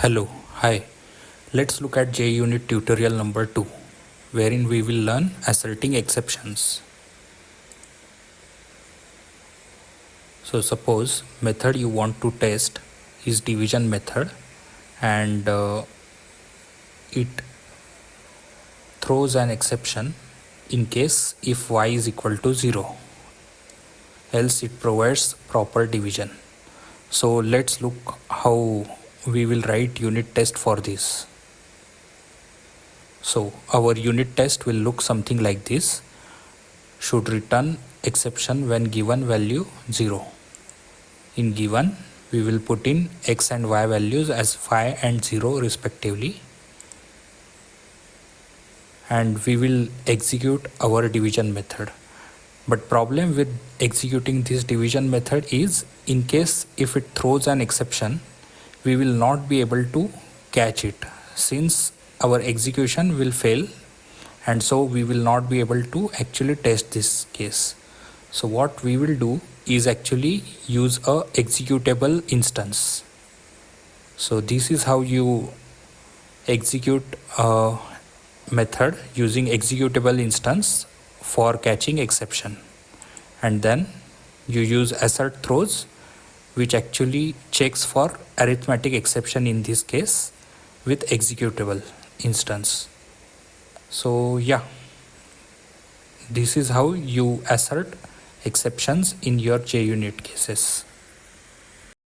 Hello, hi. Let's look at JUnit tutorial number 2, wherein we will learn asserting exceptions. So suppose method you want to test is division method, and it throws an exception in case if y is equal to 0, else it provides proper division. So let's look how we will write unit test for this. So our unit test will look something like this. Should return exception when given value 0. In given, we will put in x and y values as 5 and 0 respectively, and we will execute our division method. But problem with executing this division method is, in case if it throws an exception, we will not be able to catch it, since our execution will fail, and so we will not be able to actually test this case. So what we will do is actually use a executable instance. So this is how you execute a method using executable instance for catching exception, and then you use assert throws, which actually checks for arithmetic exception in this case with executable instance. So yeah, this is how you assert exceptions in your JUnit cases.